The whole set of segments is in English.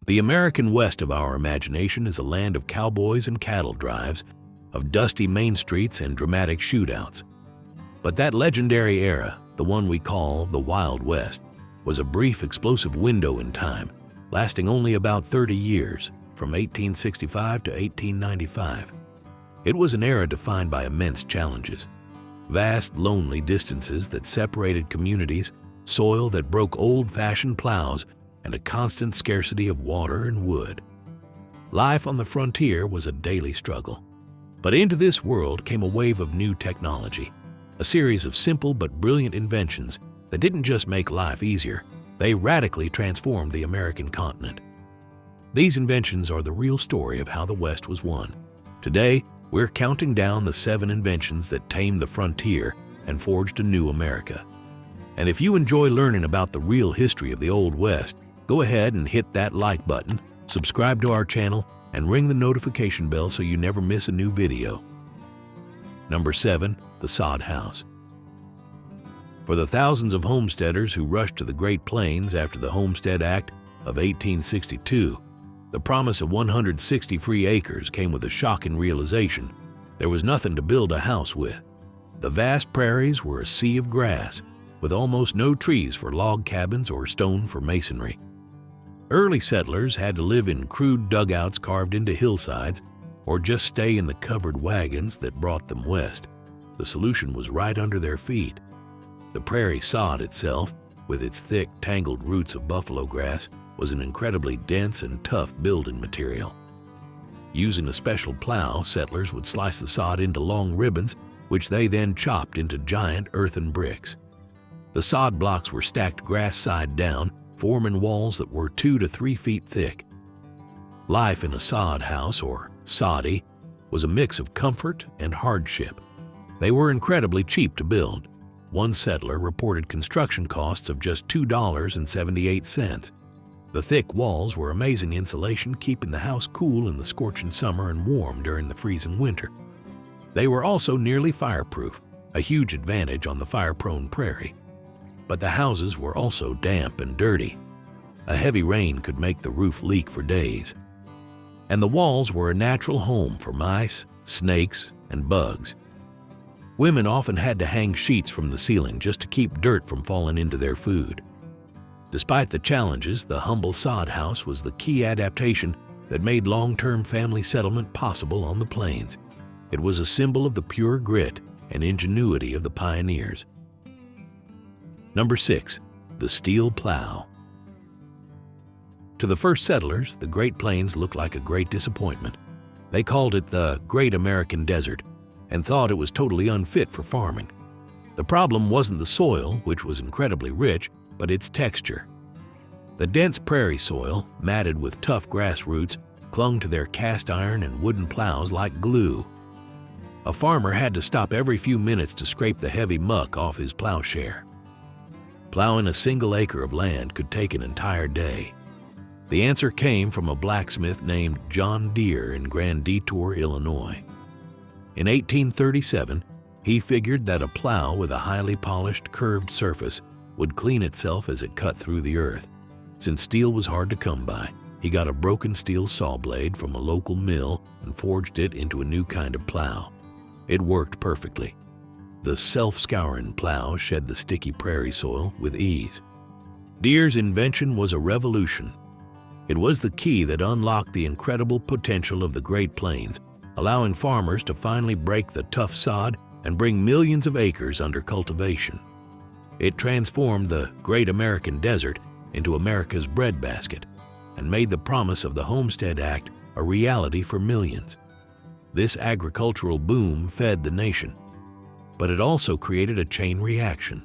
The American West of our imagination is a land of cowboys and cattle drives, of dusty main streets and dramatic shootouts. But that legendary era, the one we call the Wild West, was a brief explosive window in time, lasting only about 30 years, from 1865 to 1895. It was an era defined by immense challenges. Vast, lonely distances that separated communities, soil that broke old-fashioned plows, and a constant scarcity of water and wood. Life on the frontier was a daily struggle. But into this world came a wave of new technology, a series of simple but brilliant inventions that didn't just make life easier, they radically transformed the American continent. These inventions are the real story of how the West was won. Today, we're counting down the 7 inventions that tamed the frontier and forged a new America. And if you enjoy learning about the real history of the Old West, go ahead and hit that like button, subscribe to our channel, and ring the notification bell so you never miss a new video. Number 7. The Sod House. For the thousands of homesteaders who rushed to the Great Plains after the Homestead Act of 1862, the promise of 160 free acres came with a shocking realization: there was nothing to build a house with. The vast prairies were a sea of grass, with almost no trees for log cabins or stone for masonry. Early settlers had to live in crude dugouts carved into hillsides, or just stay in the covered wagons that brought them west. The solution was right under their feet. The prairie sod itself, with its thick, tangled roots of buffalo grass, was an incredibly dense and tough building material. Using a special plow, settlers would slice the sod into long ribbons, which they then chopped into giant earthen bricks. The sod blocks were stacked grass side down, forming walls that were 2 to 3 feet thick. Life in a sod house, or soddy, was a mix of comfort and hardship. They were incredibly cheap to build. One settler reported construction costs of just $2.78. The thick walls were amazing insulation, keeping the house cool in the scorching summer and warm during the freezing winter. They were also nearly fireproof, a huge advantage on the fire-prone prairie. But the houses were also damp and dirty. A heavy rain could make the roof leak for days. And the walls were a natural home for mice, snakes, and bugs. Women often had to hang sheets from the ceiling just to keep dirt from falling into their food. Despite the challenges, the humble sod house was the key adaptation that made long-term family settlement possible on the plains. It was a symbol of the pure grit and ingenuity of the pioneers. Number 6. The Steel Plow. To the first settlers, the Great Plains looked like a great disappointment. They called it the Great American Desert and thought it was totally unfit for farming. The problem wasn't the soil, which was incredibly rich, but its texture. The dense prairie soil, matted with tough grass roots, clung to their cast iron and wooden plows like glue. A farmer had to stop every few minutes to scrape the heavy muck off his plowshare. Plowing a single acre of land could take an entire day. The answer came from a blacksmith named John Deere in Grand Detour, Illinois. In 1837, he figured that a plow with a highly polished, curved surface would clean itself as it cut through the earth. Since steel was hard to come by, he got a broken steel saw blade from a local mill and forged it into a new kind of plow. It worked perfectly. The self-scouring plow shed the sticky prairie soil with ease. Deere's invention was a revolution. It was the key that unlocked the incredible potential of the Great Plains, allowing farmers to finally break the tough sod and bring millions of acres under cultivation. It transformed the Great American Desert into America's breadbasket and made the promise of the Homestead Act a reality for millions. This agricultural boom fed the nation. But it also created a chain reaction.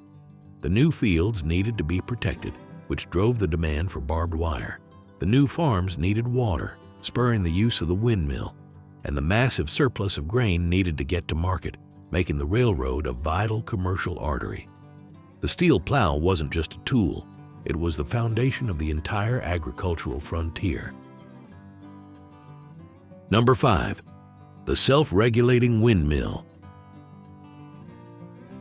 The new fields needed to be protected, which drove the demand for barbed wire. The new farms needed water, spurring the use of the windmill, and the massive surplus of grain needed to get to market, making the railroad a vital commercial artery. The steel plow wasn't just a tool, it was the foundation of the entire agricultural frontier. Number 5. The Self-Regulating Windmill.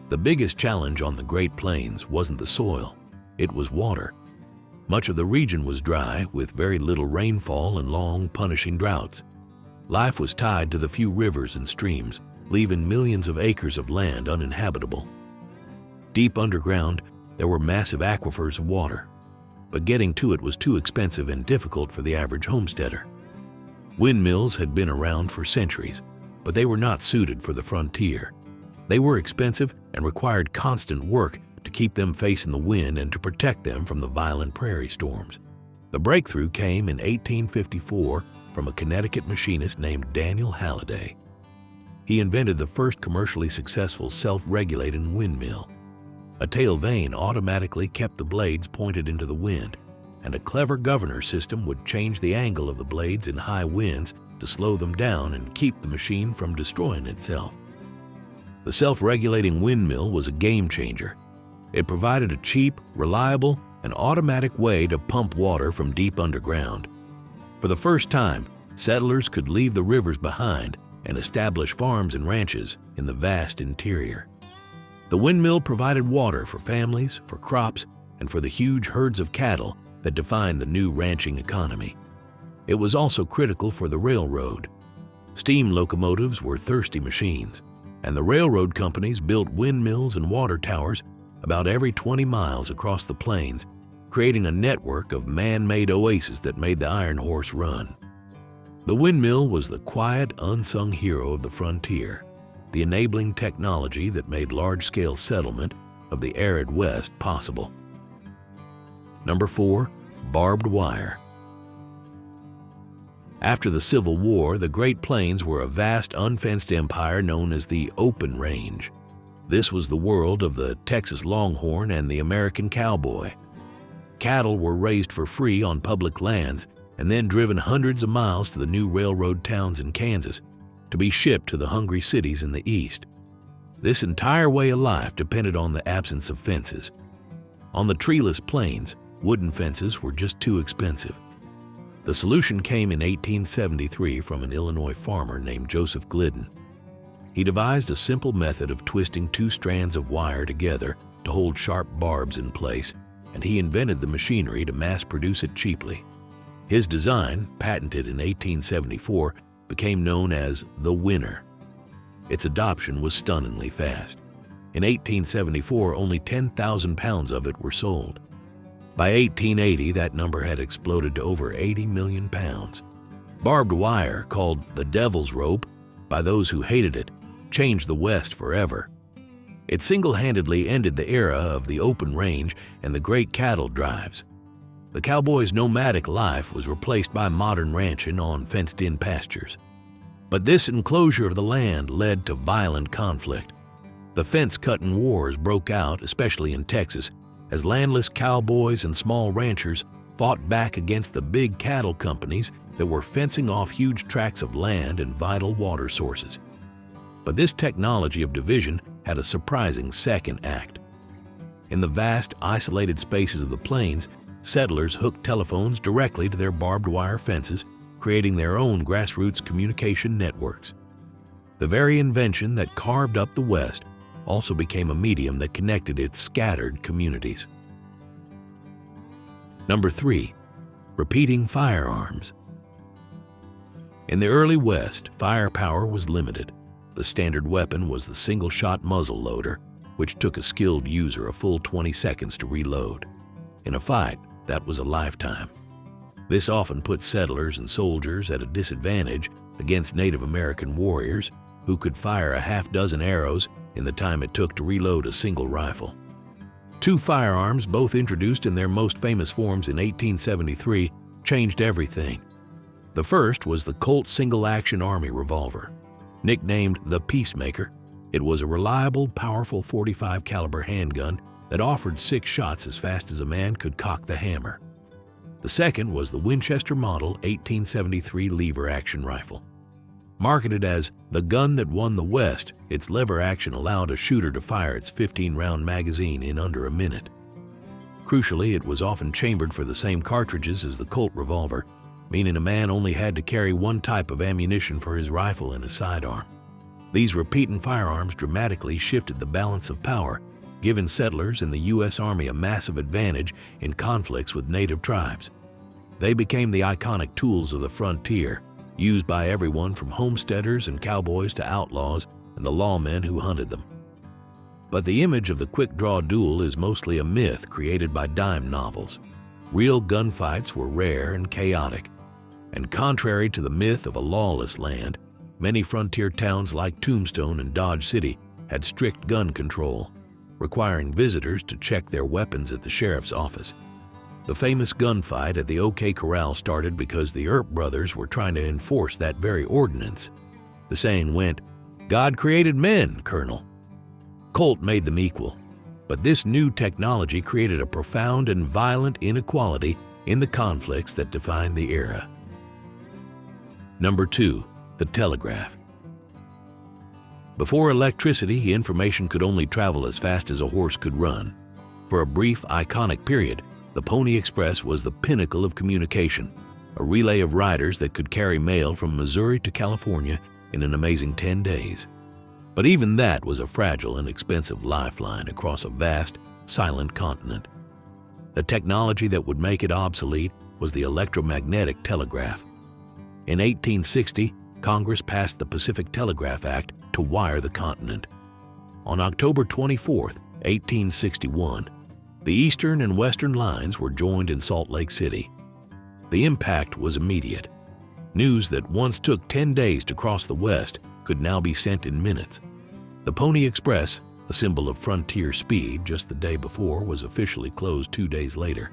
The biggest challenge on the Great Plains wasn't the soil, it was water. Much of the region was dry, with very little rainfall and long, punishing droughts. Life was tied to the few rivers and streams, leaving millions of acres of land uninhabitable. Deep underground, there were massive aquifers of water, but getting to it was too expensive and difficult for the average homesteader. Windmills had been around for centuries, but they were not suited for the frontier. They were expensive and required constant work to keep them facing the wind and to protect them from the violent prairie storms. The breakthrough came in 1854 from a Connecticut machinist named Daniel Halliday. He invented the first commercially successful self-regulating windmill. A tail vane automatically kept the blades pointed into the wind, and a clever governor system would change the angle of the blades in high winds to slow them down and keep the machine from destroying itself. The self-regulating windmill was a game changer. It provided a cheap, reliable, and automatic way to pump water from deep underground. For the first time, settlers could leave the rivers behind and establish farms and ranches in the vast interior. The windmill provided water for families, for crops, and for the huge herds of cattle that defined the new ranching economy. It was also critical for the railroad. Steam locomotives were thirsty machines, and the railroad companies built windmills and water towers about every 20 miles across the plains, creating a network of man-made oases that made the iron horse run. The windmill was the quiet, unsung hero of the frontier, the enabling technology that made large-scale settlement of the arid West possible. Number 4. Barbed wire. After the Civil War, the Great Plains were a vast, unfenced empire known as the Open Range. This was the world of the Texas Longhorn and the American cowboy. Cattle were raised for free on public lands and then driven hundreds of miles to the new railroad towns in Kansas to be shipped to the hungry cities in the East. This entire way of life depended on the absence of fences. On the treeless plains, wooden fences were just too expensive. The solution came in 1873 from an Illinois farmer named Joseph Glidden. He devised a simple method of twisting two strands of wire together to hold sharp barbs in place, and he invented the machinery to mass-produce it cheaply. His design, patented in 1874, became known as the Winner. Its adoption was stunningly fast. In 1874, only 10,000 pounds of it were sold. By 1880, that number had exploded to over 80 million pounds. Barbed wire, called the Devil's Rope by those who hated it, changed the West forever. It single-handedly ended the era of the open range and the great cattle drives. The cowboy's nomadic life was replaced by modern ranching on fenced-in pastures. But this enclosure of the land led to violent conflict. The fence-cutting wars broke out, especially in Texas, as landless cowboys and small ranchers fought back against the big cattle companies that were fencing off huge tracts of land and vital water sources. But this technology of division had a surprising second act. In the vast, isolated spaces of the plains, settlers hooked telephones directly to their barbed wire fences, creating their own grassroots communication networks. The very invention that carved up the West also became a medium that connected its scattered communities. Number 3. Repeating firearms. In the early West, firepower was limited. The standard weapon was the single-shot muzzle loader, which took a skilled user a full 20 seconds to reload. In a fight, that was a lifetime. This often put settlers and soldiers at a disadvantage against Native American warriors who could fire a half-dozen arrows in the time it took to reload a single rifle. Two firearms, both introduced in their most famous forms in 1873, changed everything. The first was the Colt single-action army revolver. Nicknamed the Peacemaker, it was a reliable, powerful .45 caliber handgun that offered 6 shots as fast as a man could cock the hammer. The second was the Winchester Model 1873 lever-action rifle. Marketed as the gun that won the West, its lever action allowed a shooter to fire its 15-round magazine in under a minute. Crucially, it was often chambered for the same cartridges as the Colt revolver, meaning a man only had to carry one type of ammunition for his rifle and his sidearm. These repeating firearms dramatically shifted the balance of power, giving settlers in the U.S. Army a massive advantage in conflicts with native tribes. They became the iconic tools of the frontier, used by everyone from homesteaders and cowboys to outlaws and the lawmen who hunted them. But the image of the quick-draw duel is mostly a myth created by dime novels. Real gunfights were rare and chaotic, and contrary to the myth of a lawless land, many frontier towns like Tombstone and Dodge City had strict gun control, requiring visitors to check their weapons at the sheriff's office. The famous gunfight at the OK Corral started because the Earp brothers were trying to enforce that very ordinance. The saying went, "God created men, Colonel." Colt made them equal, but this new technology created a profound and violent inequality in the conflicts that defined the era. Number 2, the telegraph. Before electricity, information could only travel as fast as a horse could run. For a brief, iconic period, the Pony Express was the pinnacle of communication, a relay of riders that could carry mail from Missouri to California in an amazing 10 days. But even that was a fragile and expensive lifeline across a vast, silent continent. The technology that would make it obsolete was the electromagnetic telegraph. In 1860, Congress passed the Pacific Telegraph Act to wire the continent. On October 24, 1861, the eastern and western lines were joined in Salt Lake City. The impact was immediate. News that once took 10 days to cross the West could now be sent in minutes. The Pony Express, a symbol of frontier speed just the day before, was officially closed 2 days later.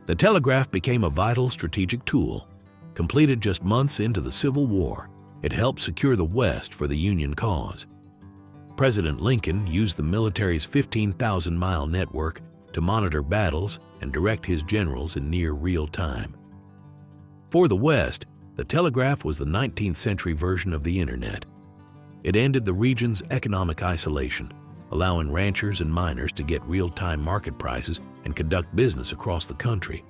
The telegraph became a vital strategic tool. Completed just months into the Civil War, it helped secure the West for the Union cause. President Lincoln used the military's 15,000-mile network to monitor battles and direct his generals in near real time. For the West, the telegraph was the 19th century version of the Internet. It ended the region's economic isolation, allowing ranchers and miners to get real-time market prices and conduct business across the country.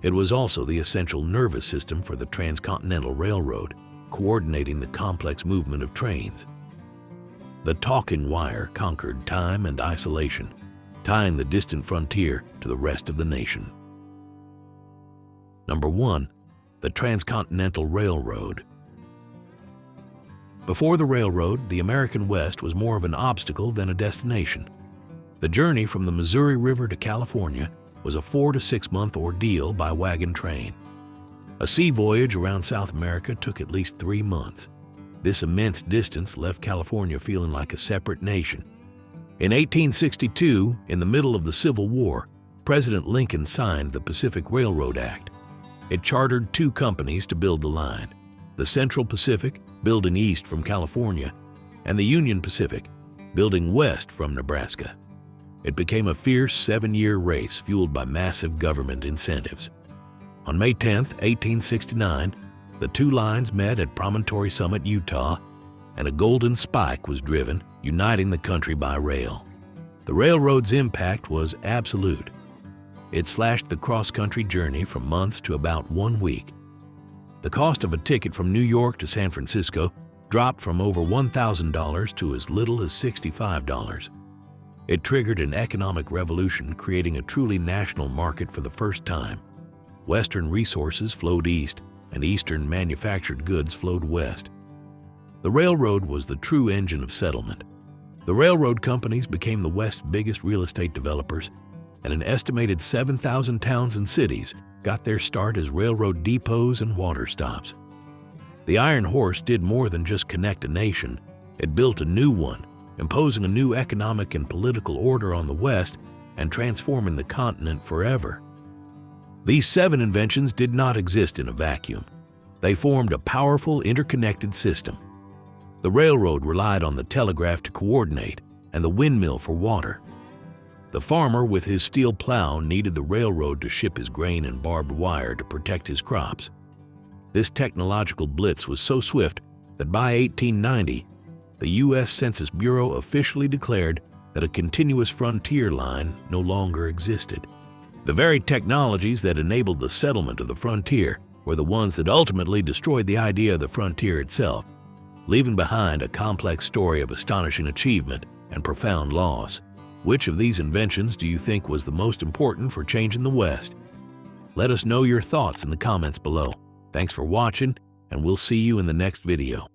It was also the essential nervous system for the Transcontinental Railroad, coordinating the complex movement of trains. The talking wire conquered time and isolation, tying the distant frontier to the rest of the nation. Number 1, the Transcontinental Railroad. Before the railroad, the American West was more of an obstacle than a destination. The journey from the Missouri River to California was a 4 to 6 month ordeal by wagon train. A sea voyage around South America took at least 3 months. This immense distance left California feeling like a separate nation. In 1862, in the middle of the Civil War, President Lincoln signed the Pacific Railroad Act. It chartered 2 companies to build the line: the Central Pacific, building east from California, and the Union Pacific, building west from Nebraska. It became a fierce 7-year race fueled by massive government incentives. On May 10, 1869, the 2 lines met at Promontory Summit, Utah, and a golden spike was driven, uniting the country by rail. The railroad's impact was absolute. It slashed the cross-country journey from months to about 1 week. The cost of a ticket from New York to San Francisco dropped from over $1,000 to as little as $65. It triggered an economic revolution, creating a truly national market for the first time. Western resources flowed east, and Eastern manufactured goods flowed west. The railroad was the true engine of settlement. The railroad companies became the West's biggest real estate developers, and an estimated 7,000 towns and cities got their start as railroad depots and water stops. The Iron Horse did more than just connect a nation. It built a new one, imposing a new economic and political order on the West and transforming the continent forever. These 7 inventions did not exist in a vacuum. They formed a powerful, interconnected system. The railroad relied on the telegraph to coordinate and the windmill for water. The farmer with his steel plow needed the railroad to ship his grain and barbed wire to protect his crops. This technological blitz was so swift that by 1890, the U.S. Census Bureau officially declared that a continuous frontier line no longer existed. The very technologies that enabled the settlement of the frontier were the ones that ultimately destroyed the idea of the frontier itself, leaving behind a complex story of astonishing achievement and profound loss. Which of these inventions do you think was the most important for changing the West? Let us know your thoughts in the comments below. Thanks for watching, and we'll see you in the next video.